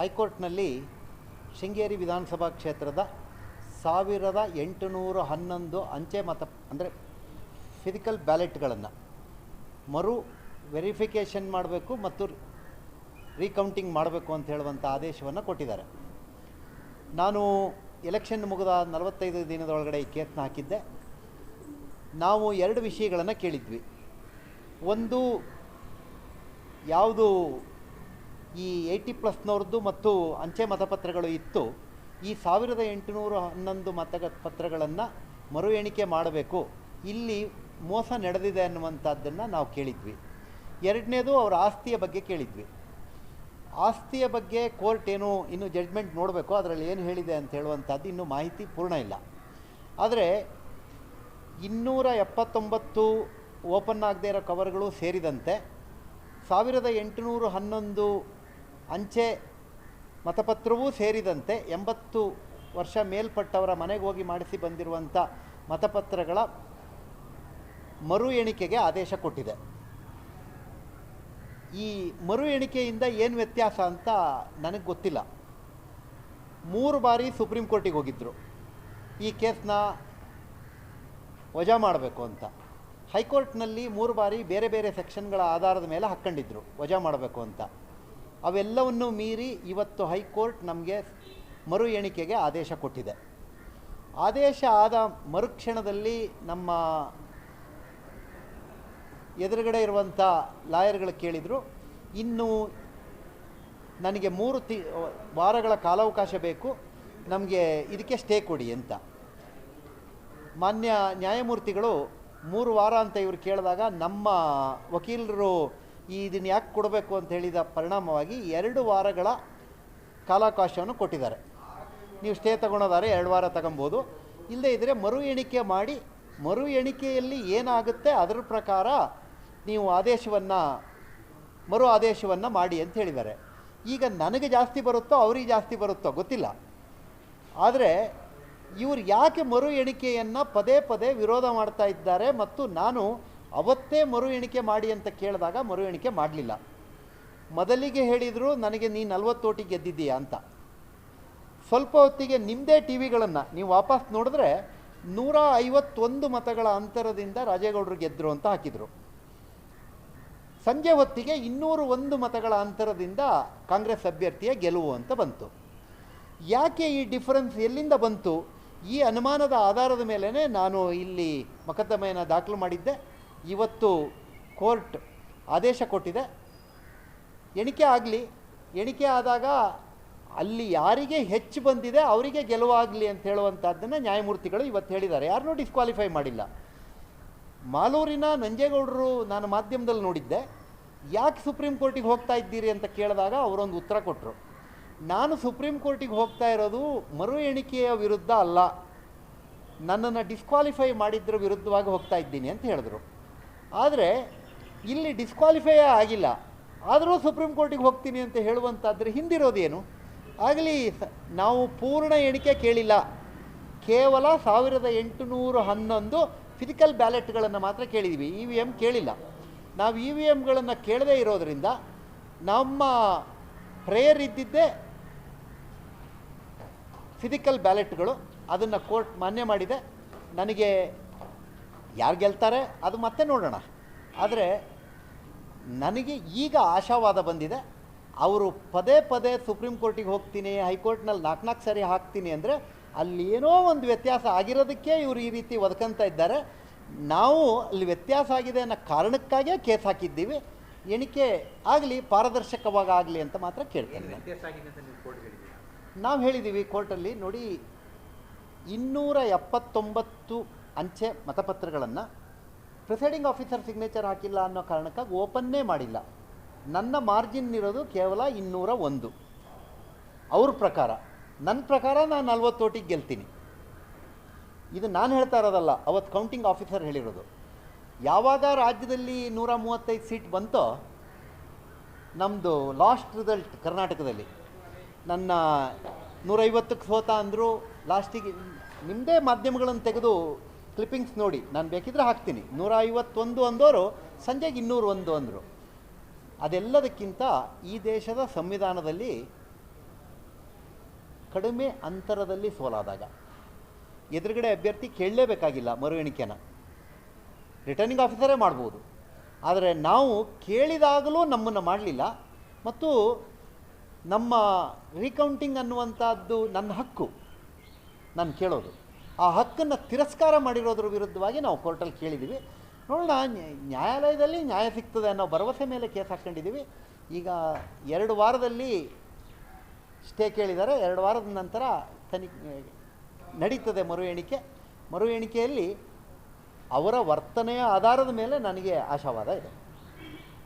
ಹೈಕೋರ್ಟ್ನಲ್ಲಿ ಶೃಂಗೇರಿ ವಿಧಾನಸಭಾ ಕ್ಷೇತ್ರದ 1811 ಅಂಚೆ ಮತ ಅಂದರೆ ಫಿಸಿಕಲ್ ಬ್ಯಾಲೆಟ್ಗಳನ್ನು ಮರು ವೆರಿಫಿಕೇಷನ್ ಮಾಡಬೇಕು ಮತ್ತು ರೀಕೌಂಟಿಂಗ್ ಮಾಡಬೇಕು ಅಂತ ಹೇಳುವಂಥ ಆದೇಶವನ್ನು ಕೊಟ್ಟಿದ್ದಾರೆ. ನಾನು ಎಲೆಕ್ಷನ್ ಮುಗಿದ 45 ದಿನದೊಳಗಡೆ ಈ ಕೇಸ್ನ ಹಾಕಿದ್ದೆ. ನಾವು ಎರಡು ವಿಷಯಗಳನ್ನು ಕೇಳಿದ್ವಿ. ಒಂದು, ಯಾವುದು ಈ 80+ ಮತ್ತು ಅಂಚೆ ಮತಪತ್ರಗಳು ಇತ್ತು, ಈ 1811 ಮತಪತ್ರಗಳನ್ನು ಮರು ಎಣಿಕೆ ಮಾಡಬೇಕು, ಇಲ್ಲಿ ಮೋಸ ನಡೆದಿದೆ ಅನ್ನುವಂಥದ್ದನ್ನು ನಾವು ಕೇಳಿದ್ವಿ. ಎರಡನೇದು, ಅವರ ಆಸ್ತಿಯ ಬಗ್ಗೆ ಕೇಳಿದ್ವಿ. ಆಸ್ತಿಯ ಬಗ್ಗೆ ಕೋರ್ಟ್ ಏನು ಇನ್ನೂ ಜಡ್ಜ್ಮೆಂಟ್ ನೋಡಬೇಕು, ಅದರಲ್ಲಿ ಏನು ಹೇಳಿದೆ ಅಂತ ಹೇಳುವಂಥದ್ದು ಇನ್ನೂ ಮಾಹಿತಿ ಪೂರ್ಣ ಇಲ್ಲ. ಆದರೆ 279 ಓಪನ್ ಆಗದೇ ಇರೋ ಕವರ್ಗಳು ಸೇರಿದಂತೆ 1811 ಅಂಚೆ ಮತಪತ್ರವೂ ಸೇರಿದಂತೆ 80 ವರ್ಷ ಮೇಲ್ಪಟ್ಟವರ ಮನೆಗೆ ಹೋಗಿ ಮಾಡಿಸಿ ಬಂದಿರುವಂಥ ಮತಪತ್ರಗಳ ಮರು ಎಣಿಕೆಗೆ ಆದೇಶ ಕೊಟ್ಟಿದೆ. ಈ ಮರು ಎಣಿಕೆಯಿಂದ ಏನು ವ್ಯತ್ಯಾಸ ಅಂತ ನನಗೆ ಗೊತ್ತಿಲ್ಲ. 3 ಬಾರಿ ಸುಪ್ರೀಂ ಕೋರ್ಟಿಗೆ ಹೋಗಿದ್ದರು ಈ ಕೇಸ್ನ ವಜಾ ಮಾಡಬೇಕು ಅಂತ. ಹೈಕೋರ್ಟ್ನಲ್ಲಿ 3 ಬಾರಿ ಬೇರೆ ಬೇರೆ ಸೆಕ್ಷನ್ಗಳ ಆಧಾರದ ಮೇಲೆ ಹಾಕ್ಕೊಂಡಿದ್ರು ವಜಾ ಮಾಡಬೇಕು ಅಂತ. ಅವೆಲ್ಲವನ್ನು ಮೀರಿ ಇವತ್ತು ಹೈಕೋರ್ಟ್ ನಮಗೆ ಮರು ಎಣಿಕೆಗೆ ಆದೇಶ ಕೊಟ್ಟಿದೆ. ಆದೇಶ ಆದ ಮರುಕ್ಷಣದಲ್ಲಿ ನಮ್ಮ ಎದುರುಗಡೆ ಇರುವಂಥ ಲಾಯರ್ಗಳು ಕೇಳಿದರು, ಇನ್ನು ನನಗೆ 3 ವಾರಗಳ ಕಾಲಾವಕಾಶ ಬೇಕು, ನಮಗೆ ಇದಕ್ಕೆ ಸ್ಟೇ ಕೊಡಿ ಅಂತ. ಮಾನ್ಯ ನ್ಯಾಯಮೂರ್ತಿಗಳು 3 ವಾರ ಅಂತ ಇವರು ಕೇಳಿದಾಗ ನಮ್ಮ ವಕೀಲರು ಇದನ್ನು ಯಾಕೆ ಕೊಡಬೇಕು ಅಂತ ಹೇಳಿದ ಪರಿಣಾಮವಾಗಿ 2 ವಾರಗಳ ಕಾಲಾವಕಾಶವನ್ನು ಕೊಟ್ಟಿದ್ದಾರೆ. ನೀವು ಸ್ಟೇ ತಗೊಳೋದಾರೆ 2 ವಾರ ತಗೊಬೋದು, ಇಲ್ಲದೇ ಇದ್ದರೆ ಮರು ಎಣಿಕೆ ಮಾಡಿ ಮರು ಎಣಿಕೆಯಲ್ಲಿ ಏನಾಗುತ್ತೆ ಅದರ ಪ್ರಕಾರ ನೀವು ಮರು ಆದೇಶವನ್ನು ಮಾಡಿ ಅಂತ ಹೇಳಿದ್ದಾರೆ. ಈಗ ನನಗೆ ಜಾಸ್ತಿ ಬರುತ್ತೋ ಅವ್ರಿಗೆ ಜಾಸ್ತಿ ಬರುತ್ತೋ ಗೊತ್ತಿಲ್ಲ. ಆದರೆ ಇವರು ಯಾಕೆ ಮರು ಎಣಿಕೆಯನ್ನು ಪದೇ ಪದೇ ವಿರೋಧ ಮಾಡ್ತಾ ಇದ್ದಾರೆ ಮತ್ತು ನಾನು ಅವತ್ತೇ ಮರು ಎಣಿಕೆ ಮಾಡಿ ಅಂತ ಕೇಳಿದಾಗ ಮರು ಎಣಿಕೆ ಮಾಡಲಿಲ್ಲ. ಮೊದಲಿಗೆ ಹೇಳಿದರು ನನಗೆ ನೀ 40 ಓಟಿಗೆ ಗೆದ್ದಿದ್ದೀಯಾ ಅಂತ. ಸ್ವಲ್ಪ ಹೊತ್ತಿಗೆ ನಿಮ್ಮದೇ ಟಿ ವಿಗಳನ್ನು ನೀವು ವಾಪಸ್ ನೋಡಿದ್ರೆ 151 ಮತಗಳ ಅಂತರದಿಂದ ರಾಜೇಗೌಡರು ಗೆದ್ದರು ಅಂತ ಹಾಕಿದರು. ಸಂಜೆ ಹೊತ್ತಿಗೆ 201 ಮತಗಳ ಅಂತರದಿಂದ ಕಾಂಗ್ರೆಸ್ ಅಭ್ಯರ್ಥಿಯ ಗೆಲುವು ಅಂತ ಬಂತು. ಯಾಕೆ ಈ ಡಿಫರೆನ್ಸ್ ಎಲ್ಲಿಂದ ಬಂತು? ಈ ಅನುಮಾನದ ಆಧಾರದ ಮೇಲೇ ನಾನು ಇಲ್ಲಿ ಮೊಕದ್ದಮೆಯನ್ನು ದಾಖಲು ಮಾಡಿದ್ದೆ. ಇವತ್ತು ಕೋರ್ಟ್ ಆದೇಶ ಕೊಟ್ಟಿದೆ, ಎಣಿಕೆ ಆಗಲಿ, ಎಣಿಕೆ ಆದಾಗ ಅಲ್ಲಿ ಯಾರಿಗೆ ಹೆಚ್ಚು ಬಂದಿದೆ ಅವರಿಗೆ ಗೆಲುವಾಗಲಿ ಅಂತ ಹೇಳುವಂಥದ್ದನ್ನು ನ್ಯಾಯಮೂರ್ತಿಗಳು ಇವತ್ತು ಹೇಳಿದ್ದಾರೆ. ಯಾರನ್ನೂ ಡಿಸ್ಕ್ವಾಲಿಫೈ ಮಾಡಿಲ್ಲ. ಮಾಲೂರಿನ ನಂಜೇಗೌಡರು ನಾನು ಮಾಧ್ಯಮದಲ್ಲಿ ನೋಡಿದ್ದೆ, ಯಾಕೆ ಸುಪ್ರೀಂ ಕೋರ್ಟಿಗೆ ಹೋಗ್ತಾ ಇದ್ದೀರಿ ಅಂತ ಕೇಳಿದಾಗ ಅವರೊಂದು ಉತ್ತರ ಕೊಟ್ಟರು. ನಾನು ಸುಪ್ರೀಂ ಕೋರ್ಟಿಗೆ ಹೋಗ್ತಾ ಇರೋದು ಮರು ಎಣಿಕೆಯ ವಿರುದ್ಧ ಅಲ್ಲ, ನನ್ನನ್ನು ಡಿಸ್ಕ್ವಾಲಿಫೈ ಮಾಡಿದ್ರ ವಿರುದ್ಧವಾಗಿ ಹೋಗ್ತಾ ಇದ್ದೀನಿ ಅಂತ ಹೇಳಿದ್ರು. ಆದರೆ ಇಲ್ಲಿ ಡಿಸ್ಕ್ವಾಲಿಫೈ ಆಗಿಲ್ಲ, ಆದರೂ ಸುಪ್ರೀಂ ಕೋರ್ಟಿಗೆ ಹೋಗ್ತೀನಿ ಅಂತ ಹೇಳುವಂಥದ್ರ ಹಿಂದಿರೋದೇನು? ಆಗಲಿ, ನಾವು ಪೂರ್ಣ ಎಣಿಕೆ ಕೇಳಿಲ್ಲ, ಕೇವಲ 1811 ಫಿಸಿಕಲ್ ಬ್ಯಾಲೆಟ್ಗಳನ್ನು ಮಾತ್ರ ಕೇಳಿದ್ದೀವಿ, EVM ಕೇಳಿಲ್ಲ. ನಾವು EVMಗಳನ್ನು ಕೇಳದೇ ಇರೋದರಿಂದ ನಮ್ಮ ಪ್ರೇಯರ್ ಇದ್ದಿದ್ದೇ ಫಿಸಿಕಲ್ ಬ್ಯಾಲೆಟ್ಗಳು, ಅದನ್ನು ಕೋರ್ಟ್ ಮಾನ್ಯ ಮಾಡಿದೆ. ನನಗೆ ಯಾರು ಗೆಲ್ತಾರೆ ಅದು ಮತ್ತೆ ನೋಡೋಣ. ಆದರೆ ನನಗೆ ಈಗ ಆಶಾವಾದ ಬಂದಿದೆ. ಅವರು ಪದೇ ಪದೇ ಸುಪ್ರೀಂ ಕೋರ್ಟಿಗೆ ಹೋಗ್ತೀನಿ, ಹೈಕೋರ್ಟ್ನಲ್ಲಿ 4 ಸರಿ ಹಾಕ್ತೀನಿ ಅಂದರೆ ಅಲ್ಲಿ ಏನೋ ಒಂದು ವ್ಯತ್ಯಾಸ ಆಗಿರೋದಕ್ಕೆ ಇವರು ಈ ರೀತಿ ಒದಕಂತ ಇದ್ದಾರೆ. ನಾವು ಅಲ್ಲಿ ವ್ಯತ್ಯಾಸ ಆಗಿದೆ ಅನ್ನೋ ಕಾರಣಕ್ಕಾಗೇ ಕೇಸ್ ಹಾಕಿದ್ದೀವಿ. ಎಣಿಕೆ ಆಗಲಿ, ಪಾರದರ್ಶಕವಾಗಿ ಆಗಲಿ ಅಂತ ಮಾತ್ರ ಕೇಳ್ತೇನೆ. ನಾವು ಹೇಳಿದ್ದೀವಿ ಕೋರ್ಟಲ್ಲಿ, ನೋಡಿ 279 ಅಂಚೆ ಮತಪತ್ರಗಳನ್ನು ಪ್ರಿಸೈಡಿಂಗ್ ಆಫೀಸರ್ ಸಿಗ್ನೇಚರ್ ಹಾಕಿಲ್ಲ ಅನ್ನೋ ಕಾರಣಕ್ಕಾಗಿ ಓಪನ್ನೇ ಮಾಡಿಲ್ಲ. ನನ್ನ ಮಾರ್ಜಿನ್ ಇರೋದು ಕೇವಲ 201. ಅವ್ರ ಪ್ರಕಾರ, ನನ್ನ ಪ್ರಕಾರ ನಾನು 40 ಓಟಿಗೆ ಗೆಲ್ತೀನಿ. ಇದು ನಾನು ಹೇಳ್ತಾ ಇರೋದಲ್ಲ, ಅವತ್ತು ಕೌಂಟಿಂಗ್ ಆಫೀಸರ್ ಹೇಳಿರೋದು. ಯಾವಾಗ ರಾಜ್ಯದಲ್ಲಿ 135 ಸೀಟ್ ಬಂತೋ, ನಮ್ಮದು ಲಾಸ್ಟ್ ರಿಸಲ್ಟ್ ಕರ್ನಾಟಕದಲ್ಲಿ ನನ್ನ 150ಕ್ಕೆ ಸೋತ ಅಂದರು. ಲಾಸ್ಟಿಗೆ ನಿಮ್ಮದೇ ಮಾಧ್ಯಮಗಳನ್ನು ತೆಗೆದು ಕ್ಲಿಪ್ಪಿಂಗ್ಸ್ ನೋಡಿ, ನಾನು ಬೇಕಿದ್ರೆ ಹಾಕ್ತೀನಿ. 151 ಅಂದವರು ಸಂಜೆಗೆ 201 ಅಂದರು. ಅದೆಲ್ಲದಕ್ಕಿಂತ ಈ ದೇಶದ ಸಂವಿಧಾನದಲ್ಲಿ ಕಡಿಮೆ ಅಂತರದಲ್ಲಿ ಸೋಲಾದಾಗ ಎದುರುಗಡೆ ಅಭ್ಯರ್ಥಿ ಕೇಳಲೇಬೇಕಾಗಿಲ್ಲ ಮರು ಎಣಿಕೆನ, ರಿಟರ್ನಿಂಗ್ ಆಫೀಸರೇ ಮಾಡ್ಬೋದು. ಆದರೆ ನಾವು ಕೇಳಿದಾಗಲೂ ನಮ್ಮನ್ನು ಮಾಡಲಿಲ್ಲ ಮತ್ತು ನಮ್ಮ ರೀಕೌಂಟಿಂಗ್ ಅನ್ನುವಂಥದ್ದು ನನ್ನ ಹಕ್ಕು, ನಾನು ಕೇಳೋದು. ಆ ಹಕ್ಕನ್ನು ತಿರಸ್ಕಾರ ಮಾಡಿರೋದ್ರ ವಿರುದ್ಧವಾಗಿ ನಾವು ಕೋರ್ಟಲ್ಲಿ ಕೇಳಿದ್ದೀವಿ. ನೋಡೋಣ, ನ್ಯಾಯಾಲಯದಲ್ಲಿ ನ್ಯಾಯ ಸಿಗ್ತದೆ ಅನ್ನೋ ಭರವಸೆ ಮೇಲೆ ಕೇಸ್ ಹಾಕ್ಕೊಂಡಿದ್ದೀವಿ. ಈಗ 2 ವಾರದಲ್ಲಿ ಸ್ಟೇ ಕೇಳಿದ್ದಾರೆ. 2 ವಾರದ ನಂತರ ನಡೀತದೆ ಮರು ಎಣಿಕೆಯಲ್ಲಿ ಅವರ ವರ್ತನೆಯ ಆಧಾರದ ಮೇಲೆ ನನಗೆ ಆಶಾವಾದ ಇದೆ.